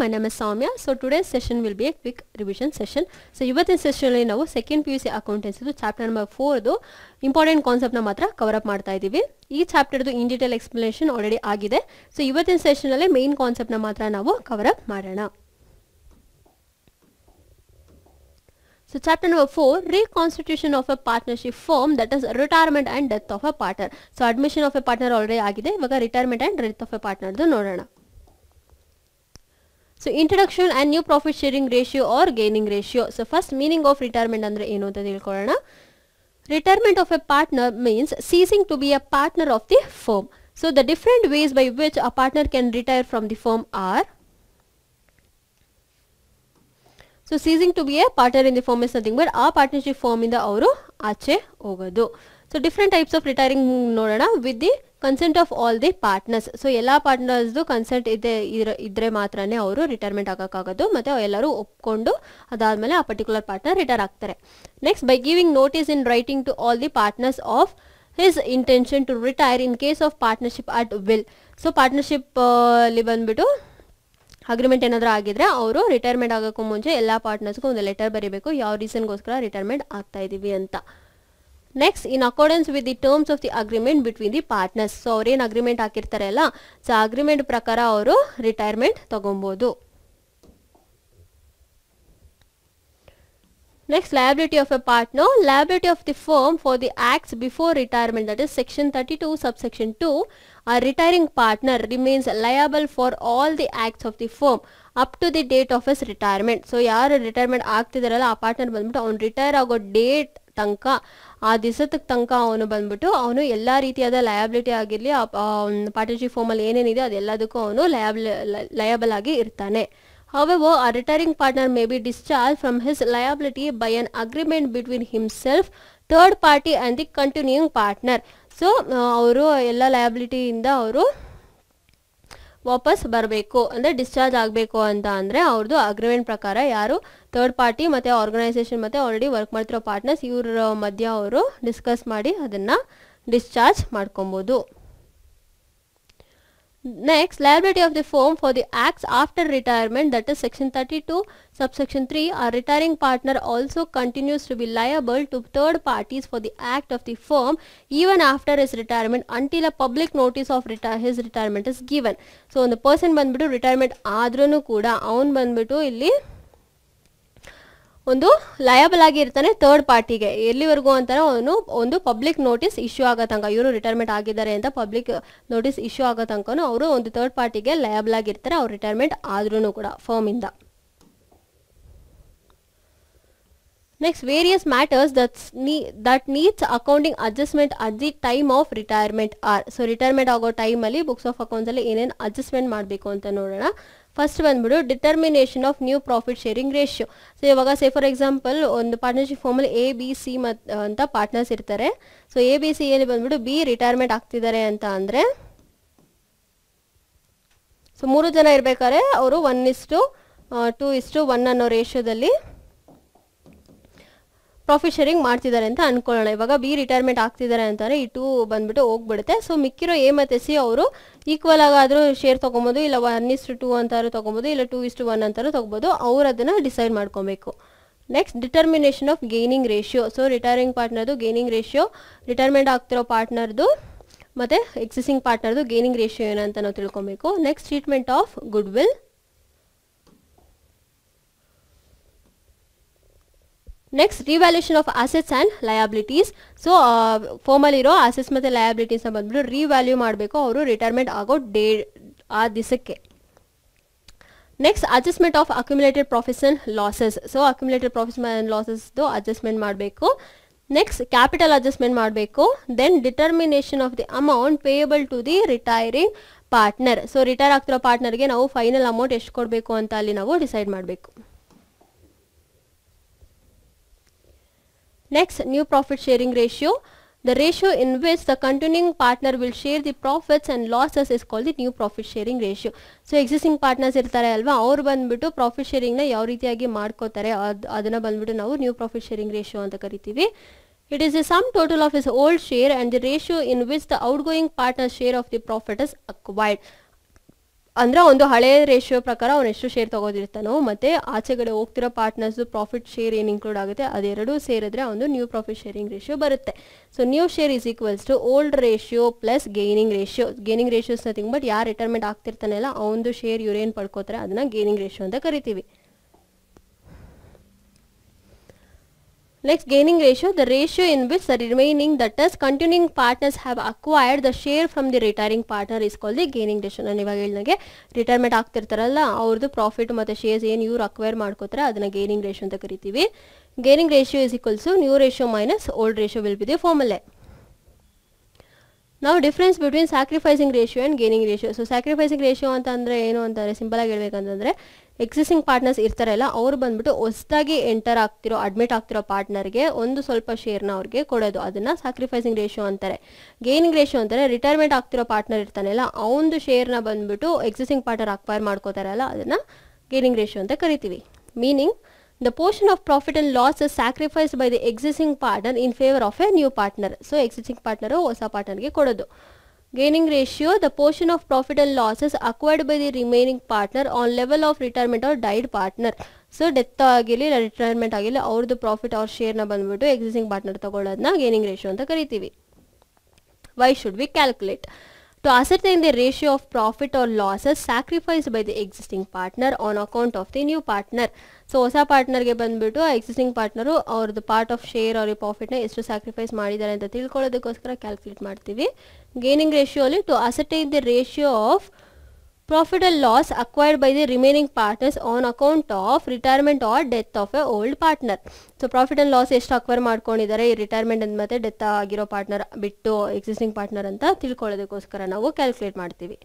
My name is Soumya. So today's session will be a quick revision session. So ಇವತ್ತಿನ session ಅಲ್ಲಿ ನಾವು second PUC accountancy chapter number 4 important concept ನ ಮಾತ್ರ cover up ಮಾಡ್ತಾ ಇದೀವಿ. ಈ chapter in detail explanation already ಆಗಿದೆ. So ಇವತ್ತಿನ ಸೆಷನ್ ಅಲ್ಲಿ ಮೇನ್ ಕಾನ್ಸೆಪ್ಟ್ ನ ಮಾತ್ರ ನಾವು ಕವರ್ ಅಪ್ ಮಾಡೋಣ. So chapter number 4, reconstitution of a partnership firm, that is retirement and death of a partner. So admission of a partner already ಆಗಿದೆ. ಇವಾಗ retirement and death of a partner ನೋಡೋಣ. So introduction and new profit sharing ratio or gaining ratio. So first meaning of retirement andre ಏನು ಅಂತ ತಿಳ್ಕೊಳ್ಳೋಣ. Retirement of a partner means ceasing to be a partner of the firm. So the different ways by which a partner can retire from the firm are, so ceasing to be a partner in the firm is nothing but ಆ partnership firm ಇಂದ ಅವರು ಆಚೆ ಹೋಗೋದು. So different types of retiring ನೋಡೋಣ with the consent of all the partners. So ಎಲ್ಲ ಪಾರ್ಟ್ನರ್ಸ್ದು consent ಇದ್ರೆ ಮಾತ್ರನೇ ಅವರು ರಿಟೈರ್ಮೆಂಟ್ ಆಗೋಕ್ಕಾಗೋದು, ಮತ್ತು ಎಲ್ಲರೂ ಒಪ್ಕೊಂಡು ಅದಾದಮೇಲೆ ಆ ಪರ್ಟಿಕ್ಯುಲರ್ ಪಾರ್ಟ್ನರ್ ರಿಟೈರ್ ಆಗ್ತಾರೆ. Next, by giving notice in writing to all the partners of his intention to retire in case of partnership at will. So partnership ಅಲ್ಲಿ ಬಂದ್ಬಿಟ್ಟು ಅಗ್ರಿಮೆಂಟ್ ಏನಾದರೂ ಆಗಿದ್ರೆ ಅವರು ರಿಟೈರ್ಮೆಂಟ್ ಆಗೋಕ್ಕೂ ಮುಂಚೆ ಎಲ್ಲ ಪಾರ್ಟ್ನರ್ಸ್ಗೂ ಒಂದು ಲೆಟರ್ ಬರೀಬೇಕು, ಯಾವ ರೀಸನ್ಗೋಸ್ಕರ ರಿಟೈರ್ಮೆಂಟ್ ಆಗ್ತಾ ಇದ್ದೀವಿ ಅಂತ. Next, in accordance with the terms of the agreement between the partners. So ಅವ್ರೇನು ಅಗ್ರಿಮೆಂಟ್ ಹಾಕಿರ್ತಾರೆ ಅಲ್ಲ, ಸೊ ಅಗ್ರಿಮೆಂಟ್ ಪ್ರಕಾರ ಅವರು ರಿಟೈರ್ಮೆಂಟ್ ತಗೊಬೋದು. Next, liability of a partner. Liability of the firm for the acts before retirement, that is section 32 subsection 2. A retiring partner remains liable for all the acts of the firm up to the date of his retirement. So ಯಾರು retirement ಆಗ್ತಿದಾರಲ್ಲ ಆ partner ಬಂದ್ಬಿಟ್ಟು ಅವ್ನು retire ಆಗೋ date ತನಕ, ಆ ದಿವಸದ ತನಕ ಅವನು ಬಂದ್ಬಿಟ್ಟು ಅವನು ಎಲ್ಲ ರೀತಿಯಾದ ಲಯಬಿಲಿಟಿ ಆಗಿರಲಿ, ಪಾರ್ಟ್ನರ್ಶಿಪ್ ಫರ್ಮಲ್ಲಿ ಏನೇನಿದೆ ಅದೆಲ್ಲದಕ್ಕೂ ಅವನು ಲಯಬಲ್ ಆಗಿ ಇರ್ತಾನೆ. However, a retiring partner may be discharged from his liability by an agreement between himself, third party and the continuing partner. So, ಅವರು ಎಲ್ಲ ಲಯಬಿಲಿಟಿಯಿಂದ ಅವರು ವಾಪಸ್ ಬರಬೇಕು ಅಂದರೆ ಡಿಸ್ಚಾರ್ಜ್ ಆಗಬೇಕು ಅಂತ ಅಂದರೆ ಅವ್ರದ್ದು ಅಗ್ರಿಮೆಂಟ್ ಪ್ರಕಾರ ಯಾರು ಥರ್ಡ್ ಪಾರ್ಟಿ ಮತ್ತು ಆರ್ಗನೈಸೇಷನ್ ಮತ್ತು ಆಲ್ರೆಡಿ ವರ್ಕ್ ಮಾಡ್ತಿರೋ ಪಾರ್ಟ್ನರ್ಸ್ ಇವ್ರ ಮಧ್ಯ ಅವರು ಡಿಸ್ಕಸ್ ಮಾಡಿ ಅದನ್ನು ಡಿಸ್ಚಾರ್ಜ್ ಮಾಡ್ಕೊಬೋದು. Next, liability of the firm for the acts after retirement, that is section 32 subsection 3. A retiring partner also continues to be liable to third parties for the act of the firm even after his retirement until a public notice of his retirement is given. So ಒಂದು person ಬಂದ್ಬಿಟ್ಟು retirement ಆದ್ರೂ ಕೂಡ ಅವನು ಬಂದ್ಬಿಟ್ಟು ಇಲ್ಲಿ ಒಂದು liable ಆಗಿ ಇರ್ತಾನೆ ಥರ್ಡ್ ಪಾರ್ಟಿಗೆ. ಎಲ್ಲಿವರೆಗೂ ಅಂತಾನೆ ಅವನು ಒಂದು ಪಬ್ಲಿಕ್ ನೋಟಿಸ್ ಇಶ್ಯೂ ಆಗೋ ತನಕ, ಇವರು ರಿಟೈರ್ಮೆಂಟ್ ಆಗಿದ್ದಾರೆ ಅಂತ ಪಬ್ಲಿಕ್ ನೋಟಿಸ್ ಇಶ್ಯೂ ಆಗೋ ತನಕನೂ ಅವರು ಒಂದು ಥರ್ಡ್ ಪಾರ್ಟಿಗೆ ಲಯಬಲ್ ಆಗಿರ್ತಾರೆ, ಅವ್ರು ರಿಟೈರ್ಮೆಂಟ್ ಆದ್ರೂ ಕೂಡ ಫರ್ಮಿಂದ. Next, various matters that needs accounting adjustment at the time of retirement are. So retirement ಆಗೋ ಟೈಮಲ್ಲಿ ಬುಕ್ಸ್ ಆಫ್ ಅಕೌಂಟ್ಸ್ ಅಲ್ಲಿ ಏನೇನು ಅಡ್ಜಸ್ಟ್ಮೆಂಟ್ ಮಾಡಬೇಕು ಅಂತ ನೋಡೋಣ. ಫಸ್ಟ್ ಬಂದ್ಬಿಟ್ಟು determination of new profit sharing ratio. So ಇವಾಗ ಫಾರ್ ಎಕ್ಸಾಂಪಲ್ ಒಂದು ಪಾರ್ಟ್ನರ್ಶಿಪ್ ಫಾರ್ಮಲ್ಲಿ ABC ಅಂತ ಪಾರ್ಟ್ನರ್ಸ್ ಇರ್ತಾರೆ. ಸೊ ABCಯಲ್ಲಿ ಬಂದ್ಬಿಟ್ಟು B ರಿಟೈರ್ಮೆಂಟ್ ಆಗ್ತಿದ್ದಾರೆ ಅಂತ ಅಂದರೆ, ಸೊ 3 ಜನ ಇರಬೇಕಾದ್ರೆ ಅವರು 1:2:1 ಅನ್ನೋ ರೇಷಿಯೋದಲ್ಲಿ ಪ್ರಾಫಿಟ್ ಶೇರಿಂಗ್ ಮಾಡ್ತಿದ್ದಾರೆ ಅಂತ ಅನ್ಕೊಳ್ಳೋಣ. ಇವಾಗ B ರಿಟೈರ್ಮೆಂಟ್ ಆಗ್ತಿದ್ದಾರೆ ಅಂತಾರೆ, ಈ 2 ಬಂದ್ಬಿಟ್ಟು ಹೋಗ್ಬಿಡುತ್ತೆ. ಸೊ ಮಿಕ್ಕಿರೋ A ಮತ್ತು C ಅವರು ಈಕ್ವಲ್ ಆಗಾದರೂ ಶೇರ್ ತೊಗೊಬೋದು, ಇಲ್ಲ 1:2 ಅಂತಾರು ತೊಗೊಬೋದು, ಇಲ್ಲ 2:1 ಅಂತಾರು ತೊಗೊಬೋದು. ಅವ್ರು ಅದನ್ನು ಡಿಸೈಡ್ ಮಾಡ್ಕೊಬೇಕು. Next, determination of gaining ratio. So retiring ಪಾರ್ಟ್ನರ್ದು ಗೇನಿಂಗ್ ರೇಷಿಯೋ, ರಿಟೈರ್ಮೆಂಟ್ ಆಗ್ತಿರೋ ಪಾರ್ಟ್ನರ್ದು ಮತ್ತು ಎಕ್ಸಿಸ್ಟಿಂಗ್ ಪಾರ್ಟ್ನರ್ದು ಗೇನಿಂಗ್ ರೇಷಿಯೋ ಏನಂತ ನಾವು ತಿಳ್ಕೊಬೇಕು. Next, treatment of goodwill. Next, revaluation of assets and liabilities. So ಫಾರ್ಮಲ್ಲಿರೋ ಅಸೆಟ್ಸ್ ಮತ್ತು ಲಯಬಿಲಿಟೀಸ್ನ ಬಂದ್ಬಿಟ್ಟು ರಿವ್ಯಾಲ್ಯೂ ಮಾಡಬೇಕು ಅವರು ರಿಟೈರ್ಮೆಂಟ್ ಆಗೋ ಆ ದಿವಸಕ್ಕೆ. Next, adjustment of accumulated profits and losses. So accumulated profits and ಲಾಸಸ್ದು ಅಡ್ಜಸ್ಟ್ಮೆಂಟ್ ಮಾಡಬೇಕು. ನೆಕ್ಸ್ಟ್, ಕ್ಯಾಪಿಟಲ್ ಅಡ್ಜಸ್ಟ್ಮೆಂಟ್ ಮಾಡಬೇಕು. Then determination of the amount payable to the retiring partner. So retire ಆಗ್ತಿರೋ ಪಾರ್ಟ್ನರ್ಗೆ ನಾವು ಫೈನಲ್ ಅಮೌಂಟ್ ಎಷ್ಟು ಕೊಡಬೇಕು ಅಂತ ಅಲ್ಲಿ ನಾವು ಡಿಸೈಡ್ ಮಾಡಬೇಕು. Next, new profit sharing ratio. The ratio in which the continuing partner will share the profits and losses is called the new profit sharing ratio. So existing partners ಇರ್ತಾರೆ ಅಲ್ವಾ, ಅವ್ರು ಬಂದ್ಬಿಟ್ಟು ಪ್ರಾಫಿಟ್ ಶೇರಿಂಗ್ನ ಯಾವ ರೀತಿಯಾಗಿ ಮಾಡ್ಕೋತಾರೆ ಅದನ್ನ ಬಂದ್ಬಿಟ್ಟು ನಾವು ನ್ಯೂ ಪ್ರಾಫಿಟ್ ಶೇರಿಂಗ್ ರೇಷಿಯೋ ಅಂತ ಕರಿತೀವಿ. It is the sum total of his old share and the ratio in which the outgoing partner's share of the profit is acquired. ಅಂದರೆ ಒಂದು ಹಳೆಯ ರೇಷಿಯೋ ಪ್ರಕಾರ ಅವನು ಎಷ್ಟು ಶೇರ್ ತೊಗೋದಿರ್ತಾನೋ ಮತ್ತು ಆಚೆಗಡೆ ಹೋಗ್ತಿರೋ ಪಾರ್ಟ್ನರ್ಸು ಪ್ರಾಫಿಟ್ ಶೇರ್ ಏನು ಇನ್ಕ್ಲೂಡ್ ಆಗುತ್ತೆ ಅದೆರಡೂ ಸೇರಿದ್ರೆ ಒಂದು ನ್ಯೂ ಪ್ರಾಫಿಟ್ ಶೇರಿಂಗ್ ರೇಷಿಯೋ ಬರುತ್ತೆ. So new share is equals to old ratio plus gaining ratio. Gaining ratios nothing but ಯಾರು ರಿಟೈರ್ಮೆಂಟ್ ಆಗ್ತಿರ್ತಾನೆಲ್ಲ ಅವನದು ಶೇರ್ ಇವ್ರು ಏನು ಪಡ್ಕೋತಾರೆ ಅದನ್ನು ಗೇನಿಂಗ್ ರೇಷಿಯೋ ಅಂತ ಕರಿತೀವಿ. Next, gaining ratio, the ratio in which the remaining, that is continuing partners have acquired the share from the retiring partner is called the gaining ratio. ನಾನು ಇವಾಗ ಹೇಳಿದಾಗೆ ರಿಟೈರ್ಮೆಂಟ್ ಆಗ್ತಿರ್ತಾರಲ್ಲ ಅವ್ರದ್ದು ಪ್ರಾಫಿಟ್ ಮತ್ತು ಶೇರ್ಸ್ ಏನು ಇವ್ರು acquire ಮಾಡ್ಕೋತಾರೆ ಅದನ್ನು ಗೇನಿಂಗ್ ರೇಷಿಯೋ ಅಂತ ಕರಿತೀವಿ. Gaining ratio is equals to new ratio minus old ratio will be the formula. ನಾವು difference between sacrificing ratio and gaining ratio. So sacrificing ratio ಅಂತಂದರೆ ಏನು ಅಂತಂದರೆ ಸಿಂಪಲಾಗಿ ಹೇಳ್ಬೇಕಂತಂದರೆ ಎಕ್ಸಿಸ್ಟಿಂಗ್ ಪಾರ್ಟ್ನರ್ಸ್ ಇರ್ತಾರಲ್ಲ ಅವ್ರು ಬಂದ್ಬಿಟ್ಟು ಹೊಸದಾಗಿ ಅಡ್ಮಿಟ್ ಆಗ್ತಿರೋ ಪಾರ್ಟ್ನರ್ಗೆ ಒಂದು ಸ್ವಲ್ಪ ಶೇರ್ನ ಅವ್ರಿಗೆ ಕೊಡೋದು, ಅದನ್ನು ಸ್ಯಾಕ್ರಿಫೈಸಿಂಗ್ ರೇಷಿಯೋ ಅಂತಾರೆ. ಗೇನಿಂಗ್ ರೇಷಿಯೋ ಅಂತಾರೆ ರಿಟೈರ್ಮೆಂಟ್ ಆಗ್ತಿರೋ ಪಾರ್ಟ್ನರ್ ಇರ್ತಾನಲ್ಲ ಅವನದು ಶೇರ್ನ ಬಂದ್ಬಿಟ್ಟು ಎಕ್ಸಿಸ್ಟಿಂಗ್ ಪಾರ್ಟ್ನರ್ ಅಕ್ವೈರ್ ಮಾಡ್ಕೋತಾರಲ್ಲ ಅದನ್ನು ಗೇನಿಂಗ್ ರೇಷಿಯೋ ಅಂತ ಕರಿತೀವಿ. Meaning the portion of profit and loss is sacrificed by the existing partner in favor of a new partner. So existing partner ಹೊಸ ಪಾರ್ಟ್ನರ್ಗೆ ಕೊಡೋದು. Gaining ratio, the portion of profit and losses acquired by the remaining partner on level of retirement or died partner. So death ಆಗಿರಲಿ retirement ಆಗಿರಲಿ ಅವ್ರದ್ದು profit ಅವ್ರ ಶೇರ್ನ ಬಂದ್ಬಿಟ್ಟು existing partner ತಗೊಳ್ಳೋದನ್ನ gaining ratio ಅಂತ ಕರಿತೀವಿ. Why should we calculate? To ascertain the ratio of profit or losses sacrificed by the existing partner on account of the new partner. So ಹೊಸ ಪಾರ್ಟ್ನರ್ಗೆ ಬಂದ್ಬಿಟ್ಟು ಎಕ್ಸಿಸ್ಟಿಂಗ್ ಪಾರ್ಟ್ನರು ಅವ್ರದ್ದು part of share ಅವ್ರ ಪ್ರಾಫಿಟ್ನ ಎಷ್ಟು sacrifice ಮಾಡಿದ್ದಾರೆ ಅಂತ ತಿಳ್ಕೊಳ್ಳೋದಕ್ಕೋಸ್ಕರ ಕ್ಯಾಲ್ಕುಲೇಟ್ ಮಾಡ್ತೀವಿ. ಗೇನಿಂಗ್ ರೇಷಿಯೋಲಿ to ascertain the ratio of profit and loss acquired by the remaining partners on account of retirement or death of a old partner. So profit and loss ಎಷ್ಟು acquire ಮಾಡ್ಕೊಂಡಿದ್ದಾರೆ ಈ retirement ಅಂದ ಮತ್ತೆ death ಆಗಿರೋ partner ಬಿಟ್ಟು existing partner ಅಂತ ತಿಳ್ಕೊಳ್ಳೋದಕ್ಕೋಸ್ಕರ ನಾವು calculate ಮಾಡ್ತೀವಿ.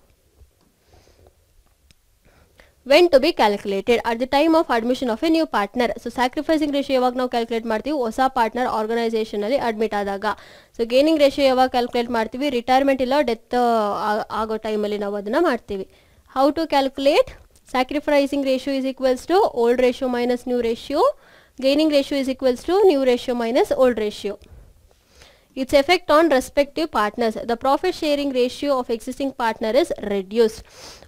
When to be calculated? At the time of admission of a new partner. So sacrificing ratio ಯಾವಾಗ ನಾವು ಕ್ಯಾಲ್ಕುಲೇಟ್ ಮಾಡ್ತೀವಿ ಹೊಸ ಪಾರ್ಟ್ನರ್ ಆರ್ಗನೈಸೇಷನ್ ಅಲ್ಲಿ ಅಡ್ಮಿಟ್ ಆದಾಗ. ಸೊ ಗೇನಿಂಗ್ ರೇಷಿಯೋ ಯಾವಾಗ ಕ್ಯಾಲ್ಕುಲೇಟ್ ಮಾಡ್ತೀವಿ ರಿಟೈರ್ಮೆಂಟ್ ಇಲ್ಲ ಡೆತ್ ಆಗೋ ಟೈಮಲ್ಲಿ ನಾವು ಅದನ್ನು ಮಾಡ್ತೀವಿ. How to calculate? Sacrificing ratio is equals to old ratio minus new ratio. Gaining ratio is equals to new ratio minus old ratio. Its effect on respective partners. The profit sharing ratio of existing partner is reduced.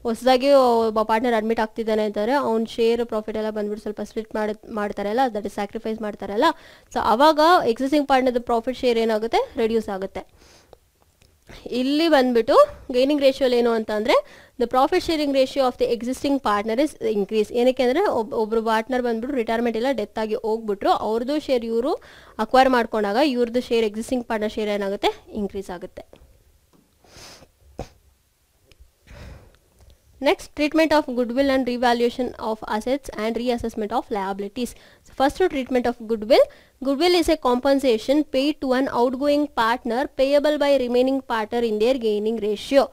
ಹೊಸದಾಗಿ ಒಬ್ಬ partner admit ಆಗ್ತಿದ್ದಾನೆ ಅಂತಾರೆ ಅವ್ನ share profit ಎಲ್ಲ ಬಂದ್ಬಿಟ್ಟು ಸ್ವಲ್ಪ split ಮಾಡ್ತಾರಲ್ಲ that is sacrifice ಮಾಡ್ತಾರಲ್ಲ. So ಅವಾಗ ಎಕ್ಸಿಸ್ಟಿಂಗ್ ಪಾರ್ಟ್ನರ್ದು ಪ್ರಾಫಿಟ್ ಶೇರ್ ಏನಾಗುತ್ತೆ ರೆಡ್ಯೂಸ್ ಆಗುತ್ತೆ. ಇಲ್ಲಿ ಬಂದ್ಬಿಟ್ಟು ಗೇನಿಂಗ್ ರೇಷಿಯೋಲಿ ಏನು ಅಂತ ಅಂದರೆ the profit sharing ratio of the existing partner is increase. ಏನಕ್ಕೆ ಅಂದರೆ ಒಬ್ಬರು ಪಾರ್ಟ್ನರ್ ಬಂದ್ಬಿಟ್ಟು ರಿಟೈರ್ಮೆಂಟ್ ಇಲ್ಲ ಡೆತ್ ಆಗಿ ಹೋಗ್ಬಿಟ್ರು ಅವ್ರದ್ದು ಶೇರ್ ಇವರು ಅಕ್ವೈರ್ ಮಾಡ್ಕೊಂಡಾಗ ಇವ್ರದ್ದು ಶೇರ್ ಎಕ್ಸಿಸ್ಟಿಂಗ್ ಪಾರ್ಟ್ನರ್ ಶೇರ್ ಏನಾಗುತ್ತೆ ಇನ್ಕ್ರೀಸ್ ಆಗುತ್ತೆ. Next, treatment of goodwill and revaluation of assets and reassessment of liabilities. So first, treatment of goodwill. Goodwill is a compensation paid to an outgoing partner payable by remaining partner in their gaining ratio.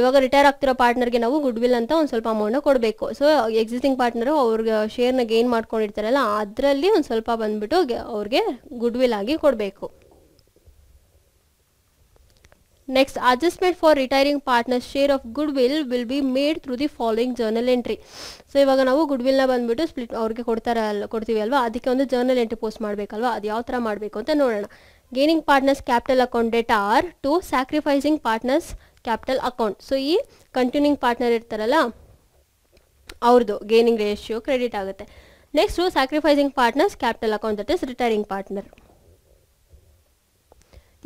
ಇವಾಗ retire ಆಗ್ತಿರೋ ಪಾರ್ಟ್ನರ್ಗೆ ನಾವು goodwill ಅಂತ ಒಂದು ಸ್ವಲ್ಪ ಅಮೌಂಟ್ನ ಕೊಡಬೇಕು. So existing partner ಅವ್ರಿಗೆ ಶೇರ್ನ ಗೇನ್ ಮಾಡ್ಕೊಂಡಿರ್ತಾರಲ್ಲ ಅದರಲ್ಲಿ ಒಂದು ಸ್ವಲ್ಪ ಬಂದ್ಬಿಟ್ಟು ಅವ್ರಿಗೆ ಗುಡ್ವಿಲ್ ಆಗಿ ಕೊಡಬೇಕು. Next, adjustment for retiring partner's share of goodwill will be made through the following journal entry. So ಇವಾಗ ನಾವು ಗುಡ್ವಿಲ್ನ ಬಂದ್ಬಿಟ್ಟು ಸ್ಪ್ಲಿಟ್ ಅವ್ರಿಗೆ ಕೊಡ್ತೀವಿ ಅಲ್ವಾ ಅದಕ್ಕೆ ಒಂದು ಜರ್ನಲ್ ಎಂಟ್ರಿ ಪೋಸ್ಟ್ ಮಾಡಬೇಕಲ್ವಾ ಅದು ಯಾವ ಥರ ಮಾಡಬೇಕು ಅಂತ ನೋಡೋಣ. Gaining partners capital account data or to sacrificing partners capital account. So ಈ ಕಂಟಿನ್ಯೂಯಿಂಗ್ ಪಾರ್ಟ್ನರ್ ಇರ್ತಾರಲ್ಲ ಅವ್ರದ್ದು ಗೇನಿಂಗ್ ರೇಷಿಯೋ ಕ್ರೆಡಿಟ್ ಆಗುತ್ತೆ. Next sacrificing partners capital account that is retiring partner.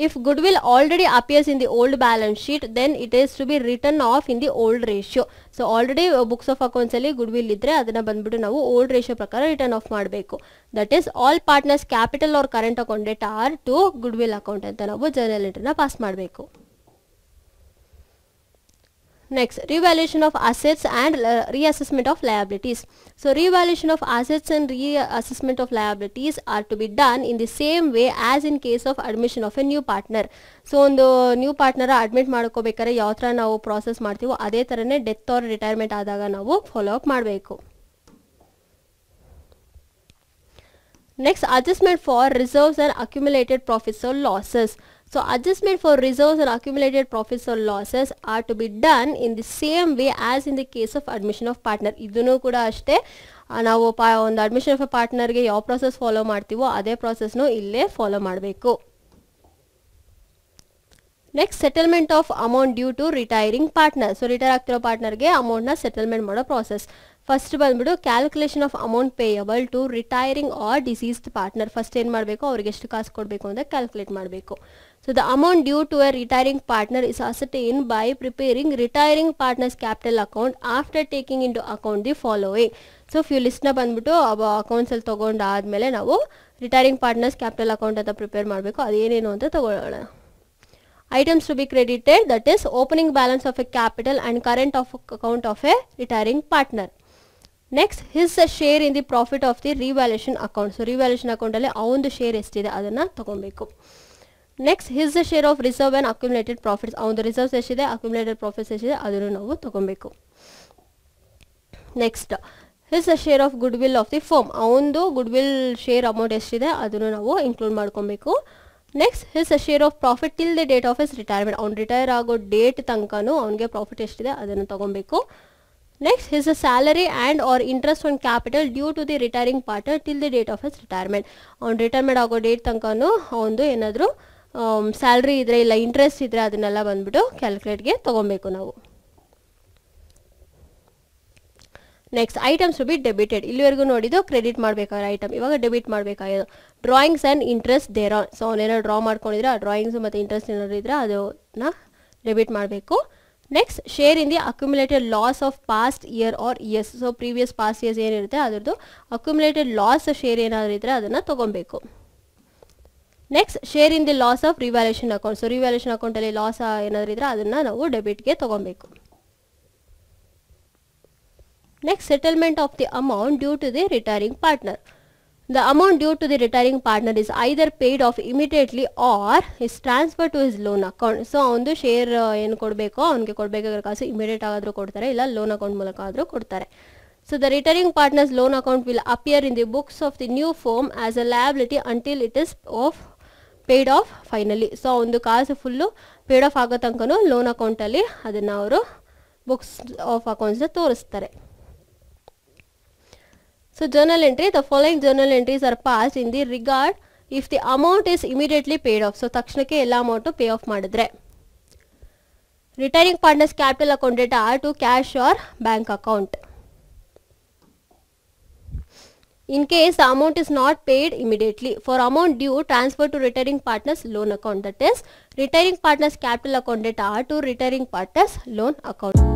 If goodwill already appears in the old balance sheet, then it is to be written off in the old ratio. So already books of accounts ಅಲ್ಲಿ goodwill ಇದ್ರೆ ಅದನ್ನ ಬಂದ್ಬಿಟ್ಟು ನಾವು old ratio ಪ್ರಕಾರ return of ಮಾಡಬೇಕು. That is all partners capital or current account data are to goodwill account ಅಂತ ನಾವು journal ಎಂಟ್ರಿನ pass ಮಾಡಬೇಕು. Next, revaluation of assets and reassessment of liabilities. So revaluation of assets and reassessment of liabilities are to be done in the same way as in case of admission of a new partner. So ಒಂದು new partner admit ಮಾಡ್ಕೋಬೇಕಾದ್ರೆ ಯಾವ ಥರ ನಾವು process ಮಾಡ್ತೀವೋ ಅದೇ ಥರನೇ death R retirement ಆದಾಗ ನಾವು follow up ಮಾಡಬೇಕು. Next, adjustment for reserves and accumulated profits or losses. So adjustment for reserves and accumulated profits or losses are to be done in the same way as in the case of admission of partner. ಇದನ್ನು ಕೂಡ ಅಷ್ಟೇ ನಾವು ಒಂದು admission of A ಪಾರ್ಟ್ನರ್ಗೆ ಯಾವ process follow ಮಾಡ್ತೀವೋ ಅದೇ ಪ್ರಾಸೆಸ್ನು ಇಲ್ಲೇ follow ಮಾಡಬೇಕು. Next settlement of amount due to retiring partner. So retire ಆಗ್ತಿರೋ ಪಾರ್ಟ್ನರ್ಗೆ ಅಮೌಂಟ್ನ ಸೆಟಲ್ಮೆಂಟ್ ಮಾಡೋ ಪ್ರಾಸೆಸ್. ಫಸ್ಟ್ ಬಂದ್ಬಿಟ್ಟು calculation of amount payable to retiring or deceased partner. First ಏನು ಮಾಡಬೇಕು, ಅವ್ರಿಗೆ ಎಷ್ಟು ಕಾಸು ಕೊಡಬೇಕು ಅಂತ ಕ್ಯಾಲ್ಕುಲೇಟ್ ಮಾಡಬೇಕು. So the amount due to a retiring partner is ascertain by preparing retiring partners capital account after taking into account the following. So few ಲಿಸ್ಟ್ನ ಬಂದ್ಬಿಟ್ಟು ಅಕೌಂಟ್ಸಲ್ಲಿ ತೊಗೊಂಡಾದ್ಮೇಲೆ ನಾವು ರಿಟೈರಿಂಗ್ ಪಾರ್ಟ್ನರ್ಸ್ ಕ್ಯಾಪಿಟಲ್ ಅಕೌಂಟ್ ಅಂತ ಪ್ರಿಪೇರ್ ಮಾಡಬೇಕು. ಅದೇನೇನು ಅಂತ ತಗೊಳ್ಳೋಣ. Items to be credited, that is opening balance of a capital and current of account of a retiring partner. Next, his share in the profit of the revaluation account. So revaluation account ಅಲ್ಲಿ ಅವನದು share ಎಷ್ಟಿದೆ ಅದನ್ನು ತಗೊಬೇಕು. Next his share of reserve and accumulated profits. ಅವನದು reserves ಎಷ್ಟಿದೆ, accumulated profits ಎಷ್ಟಿದೆ ಅದನ್ನು ನಾವು ತಗೊಬೇಕು. Next his share of goodwill of the firm. ಅವನದು ಗುಡ್ವಿಲ್ ಶೇರ್ ಅಮೌಂಟ್ ಎಷ್ಟಿದೆ ಅದನ್ನು ನಾವು ಇನ್ಕ್ಲೂಡ್ ಮಾಡ್ಕೊಬೇಕು. Next his share of profit till the date of his retirement. ಅವ್ನು ರಿಟೈರ್ ಆಗೋ ಡೇಟ್ ತನಕನೂ ಅವನಿಗೆ ಪ್ರಾಫಿಟ್ ಎಷ್ಟಿದೆ ಅದನ್ನು ತಗೊಬೇಕು. Next his salary and or interest on capital due to the retiring partner till the date of his retirement. ಅವ್ನು retirement ಆಗೋ date ತನಕನೂ ಅವನದು ಏನಾದರೂ ಸ್ಯಾಲ್ರಿ ಇದ್ದರೆ ಇಲ್ಲ ಇಂಟ್ರೆಸ್ಟ್ ಇದ್ದರೆ ಅದನ್ನೆಲ್ಲ ಬಂದ್ಬಿಟ್ಟು ಕ್ಯಾಲ್ಕುಲೇಟ್ಗೆ ತಗೊಬೇಕು ನಾವು. Next items to be debited. ಇಲ್ಲಿವರೆಗೂ ನೋಡಿದ್ದು ಕ್ರೆಡಿಟ್ ಮಾಡಬೇಕಾದ್ರೆ ಐಟಮ್, ಇವಾಗ ಡೆಬಿಟ್ ಮಾಡಬೇಕಾಗಿದ್ದು drawings and interest thereon. So ಅವನೇನಾದ್ರು ಡ್ರಾ ಮಾಡ್ಕೊಂಡಿದ್ರೆ ಆ ಡ್ರಾಯಿಂಗ್ಸು ಮತ್ತು ಇಂಟ್ರೆಸ್ಟ್ ಏನಾದ್ರು ಇದ್ದರೆ ಅದನ್ನ ಡೆಬಿಟ್ ಮಾಡಬೇಕು. Next share in the accumulated loss of past year or years. So previous past years ಏನಿರುತ್ತೆ ಅದರದ್ದು ಅಕ್ಯುಮುಲೇಟೆಡ್ ಲಾಸ್ ಶೇರ್ ಏನಾದರೂ ಇದ್ದರೆ ಅದನ್ನು ತೊಗೊಬೇಕು. Next share in the loss of revaluation account. So revaluation ಅಕೌಂಟಲ್ಲಿ ಲಾಸ್ ಏನಾದರೂ ಇದ್ದರೆ ಅದನ್ನು ನಾವು ಡೆಬಿಟ್ಗೆ ತೊಗೊಬೇಕು. Next settlement of the amount due to the retiring partner. The amount due to the retiring partner is either paid off immediately or is transferred to his loan account. So ಅವನು share ಏನು ಕೊಡಬೇಕೋ ಅವನಿಗೆ ಕೊಡಬೇಕಾಗಿರೋ ಕಾಸು immediate ಆದರೂ ಕೊಡ್ತಾರೆ, ಇಲ್ಲ loan account ಮೂಲಕ ಆದರೂ ಕೊಡ್ತಾರೆ. So the retiring partners loan account will appear in the books of the new firm as a liability until it is paid of finally. So ಒಂದು ಕಾಸು ಫುಲ್ಲು ಪೇಡ್ ಆಫ್ ಆಗೋ ತನಕನೂ ಲೋನ್ ಅಕೌಂಟಲ್ಲಿ ಅದನ್ನು ಅವರು ಬುಕ್ಸ್ ಆಫ್ ಅಕೌಂಟ್ಸ್ನ ತೋರಿಸ್ತಾರೆ. So journal entry, the following journal entries are passed in the regard if the amount is immediately paid off. So ತಕ್ಷಣಕ್ಕೆ ಎಲ್ಲ ಅಮೌಂಟು ಪೇ ಆಫ್ ಮಾಡಿದ್ರೆ. Retiring partners capital account data to cash or bank account. In case the amount is not paid immediately, for amount due transfer to retiring partners loan account, that is retiring partners capital account data to retiring partners loan account.